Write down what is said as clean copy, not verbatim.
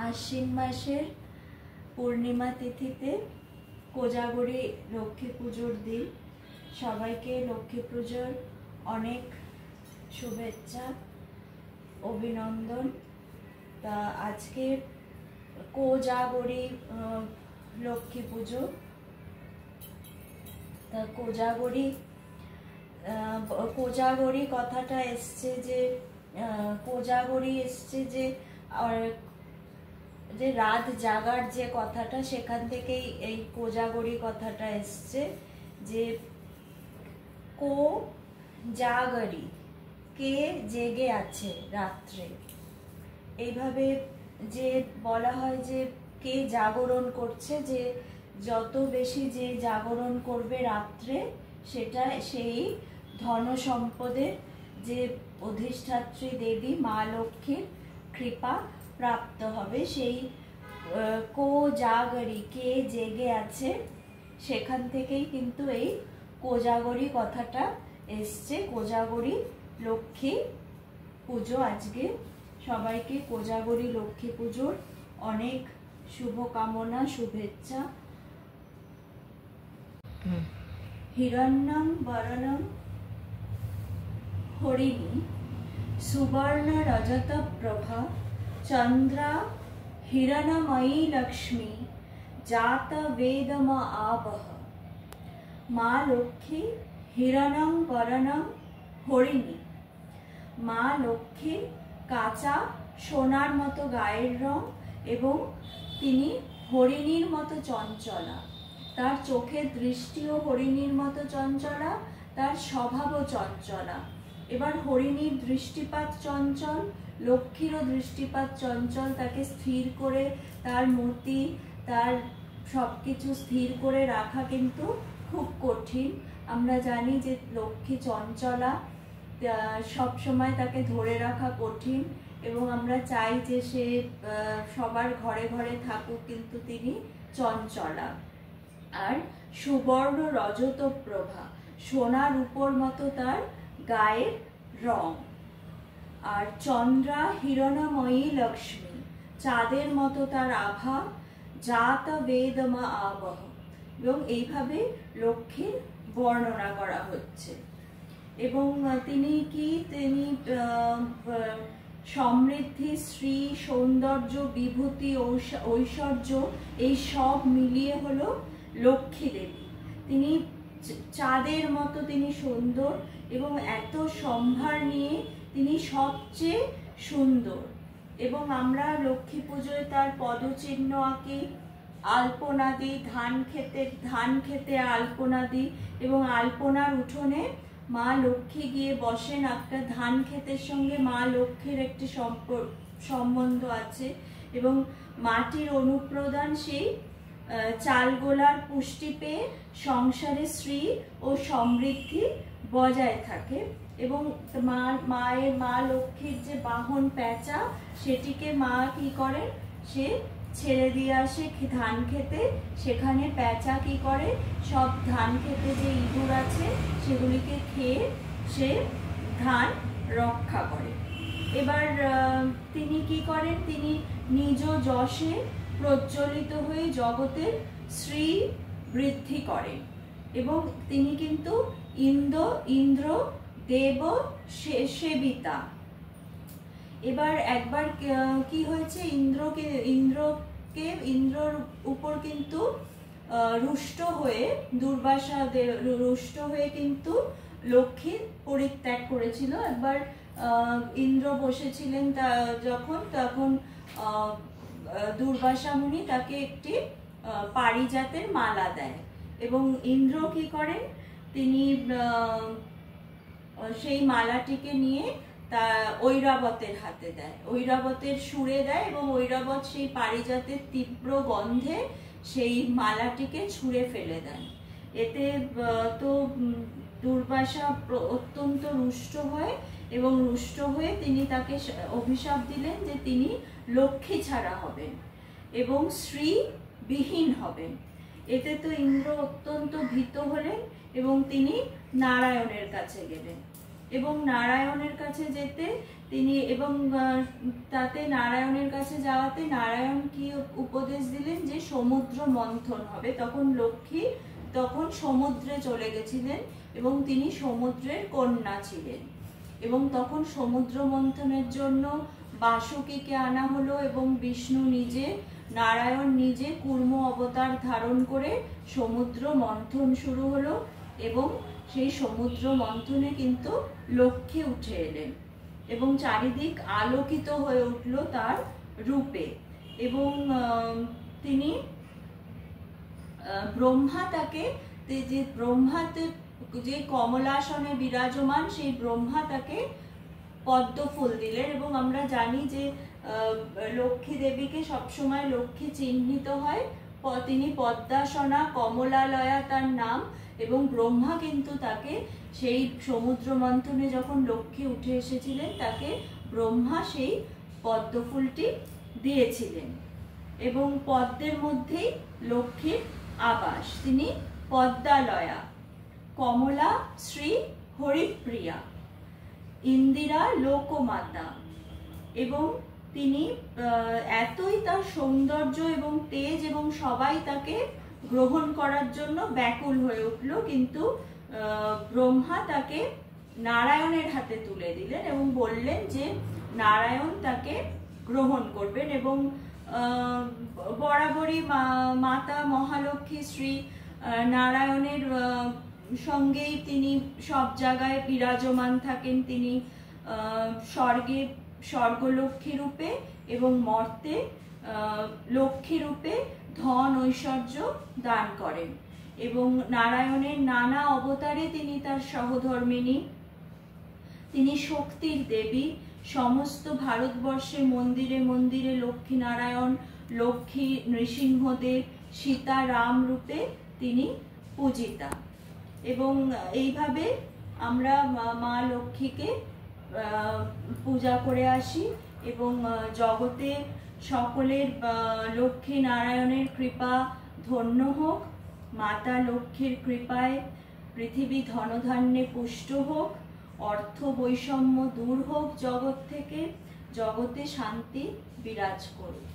আশ্বিন মাসের পূর্ণিমা তিথিতে কোজাগরী লক্ষ্মী পুজোর দিন। সবাইকে লক্ষ্মী পুজোর অনেক শুভেচ্ছা, অভিনন্দন। তা আজকে কোজাগরী লক্ষ্মী পুজো। তা কোজাগরী কথাটা এসছে যে কোজাগরী এসছে যে রাত জাগার যে কথাটা, সেখান থেকেই এই কোজাগরী কথাটা এসছে। যে জাগরি, কে জেগে আছে রাত্রে, এইভাবে যে বলা হয় যে কে জাগরণ করছে, যে যত বেশি যে জাগরণ করবে রাত্রে সেটা সেই ধন সম্পদের যে অধিষ্ঠাত্রী দেবী মা লক্ষ্মীর কৃপা প্রাপ্ত হবে। সেই কোজাগরি, কে জেগে আছে, সেখান থেকেই কিন্তু এই কোজাগরী কথাটা এসছে। কোজাগরী লক্ষ্মী পুজো আজকে। সবাইকে কোজাগরী লক্ষ্মী পুজোর অনেক শুভকামনা, শুভেচ্ছা। হিরণ্যং বরণং হরিণী সুবর্ণ রজত প্রভা চন্দ্রা হিরণময়ী লক্ষ্মী জাত বেদম আবহ। মা লক্ষ্মী হিরণং বরণং হরিণী। মা লক্ষ্মীর কাঁচা সোনার মতো গায়ের রং এবং তিনি হরিণীর মতো চঞ্চলা। তার চোখের দৃষ্টিও হরিণীর মতো চঞ্চলা, তার স্বভাবও চঞ্চলা। এবার হরিণীর দৃষ্টিপাত চঞ্চল, লক্ষ্মীরও দৃষ্টিপাত চঞ্চল। তাকে স্থির করে, তার মতি, তার সবকিছু স্থির করে রাখা কিন্তু খুব কঠিন। আমরা জানি যে লক্ষ্মী চঞ্চলা, সব সময় তাকে ধরে রাখা কঠিন এবং আমরা চাই যে সে সবার ঘরে ঘরে থাকুক, কিন্তু তিনি চঞ্চলা। আর সুবর্ণ রজত প্রভা, সোনার উপর মতো তার গায়ের রং। আর চন্দ্রা হিরণময়ী লক্ষ্মী, চাঁদের মতো তার আভা। জাত বেদমা আবহ। এবং এইভাবে লক্ষ্মীর বর্ণনা করা হচ্ছে। এবং তিনি সমৃদ্ধি, শ্রী, সৌন্দর্য, বিভূতি, ঐশ্বর্য, এই সব মিলিয়ে হলো লক্ষ্মী দেবী। তিনি চাঁদের মতো তিনি সুন্দর এবং এত সম্ভার নিয়ে তিনি সবচেয়ে সুন্দর। এবং আমরা লক্ষ্মী পুজোয় তার পদচিহ্ন আঁকি, আলপনা দিই, ধান খেতে আলপনা দিই। এবং আলপনার উঠোনে মা লক্ষ্মী গিয়ে বসেন। একটা ধান ক্ষেতের সঙ্গে মা লক্ষ্মীর একটি সম্বন্ধ আছে। এবং মাটির অনুপ্রদান সেই চালগোলার পুষ্টি পেয়ে সংসারে শ্রী ও সমৃদ্ধি বজায় থাকে। এবং মা লক্ষ্মীর যে বাহন পেঁচা, সেটিকে মা কি করে, সে ছেড়ে দিয়ে আসে ধান খেতে। সেখানে পেঁচা কি করে, সব ধান খেতে যে ইঁদুর আছে সেগুলিকে খেয়ে সে ধান রক্ষা করে। এবার তিনি কি করেন, তিনি নিজ যশে প্রজ্বলিত হয়ে জগতের শ্রী বৃদ্ধি করেন। এবং তিনি কিন্তু ইন্দ্র দেব সেবিতা। এবার একবার কি হয়েছে, ইন্দ্রর উপর কিন্তু রুষ্ট হয়ে রুষ্ট হয়ে কিন্তু লক্ষ্মী পরিত্যাগ করেছিল। একবার ইন্দ্র বসেছিলেন তখন দুর্বাসা মুনি তাকে একটি পারিজাতের মালা দেয়। এবং ইন্দ্র কি করেন, তিনি সেই মালাটিকে নিয়ে তা ঐরাবতের হাতে দেয়, ঐরাবতের সুরে দেয়। এবং ঐরাবত সেই পারিজাতের তীব্র গন্ধে সেই মালাটিকে ছুঁড়ে ফেলে দেন। এতে তো দুর্বাসা অত্যন্ত রুষ্ট হয় এবং রুষ্ট হয়ে তিনি তাকে অভিশাপ দিলেন যে তিনি লক্ষ্মী ছাড়া হবেন এবং শ্রী বিহীন হবেন। এতে তো ইন্দ্র অত্যন্ত ভীত হলেন এবং তিনি নারায়ণের কাছে গেলেন। এবং নারায়ণের কাছে যেতে তিনি এবং তাতে নারায়ণের কাছে যাওয়াতে নারায়ণ কি উপদেশ দিলেন যে সমুদ্র মন্থন হবে। তখন লক্ষ্মী তখন সমুদ্রে চলে গেছিলেন এবং তিনি সমুদ্রের কন্যা ছিলেন। এবং তখন সমুদ্র মন্থনের জন্য বাসুকীকে আনা হলো এবং বিষ্ণু নিজে, নারায়ণ নিজে কুর্ম অবতার ধারণ করে সমুদ্র মন্থন শুরু হলো এবং সেই সমুদ্র মন্থনে কিন্তু লক্ষ্মী উঠে এলেন এবং চারিদিক আলোকিত হয়ে উঠল তার রূপে। এবং তিনি ব্রহ্মা তাকে, যে ব্রহ্মাতে যে কমলাসনে বিরাজমান সেই ব্রহ্মা তাকে পদ্ম ফুল দিলেন। এবং আমরা জানি যে লক্ষ্মী দেবীকে সবসময় লক্ষ্মী চিহ্নিত হয়, তিনি পদ্মাসনা কমলালয়া তার নাম। এবং ব্রহ্মা কিন্তু তাকে সেই সমুদ্র মন্থনে যখন লক্ষ্মী উঠে এসেছিলেন তাকে ব্রহ্মা সেই পদ্ম ফুলটি দিয়েছিলেন। এবং পদ্মের মধ্যেই লক্ষ্মীর আবাস, তিনি পদ্মালয়া, কমলা শ্রী হরিপ্রিয়া, ইন্দিরা লোকমাতা। এবং তিনি এতই তার সৌন্দর্য এবং তেজ এবং সবাই তাকে গ্রহণ করার জন্য ব্যাকুল হয়ে উঠল, কিন্তু ব্রহ্মা তাকে নারায়ণের হাতে তুলে দিলেন এবং বললেন যে নারায়ণ তাকে গ্রহণ করবেন। এবং বরাবরই মাতা মহালক্ষ্মী শ্রী নারায়ণের সঙ্গেই তিনি সব জায়গায় বিরাজমান থাকেন। তিনি স্বর্গে স্বর্গলক্ষ্মী রূপে এবং মর্তে লক্ষ্মী রূপে ধন ঐশ্বর্য দান করেন। এবং নারায়ণের নানা অবতারে তিনি তার সহধর্মিণী, তিনি শক্তির দেবী। সমস্ত ভারতবর্ষে মন্দিরে মন্দিরে লক্ষ্মী নারায়ণ, লক্ষ্মী নৃসিংহদেব, সীতা রাম রূপে তিনি পূজিতা। এবং এইভাবে আমরা মা লক্ষ্মীকে পূজা করে আসি। এবং জগতে সকলের লক্ষ্মী নারায়ণের কৃপা ধন্য হোক, মাতা লক্ষ্মীর কৃপায় পৃথিবী ধনধান্যে পুষ্ট হোক, অর্থ বৈষম্য দূর হোক জগৎ থেকে, জগতে শান্তি বিরাজ করুক।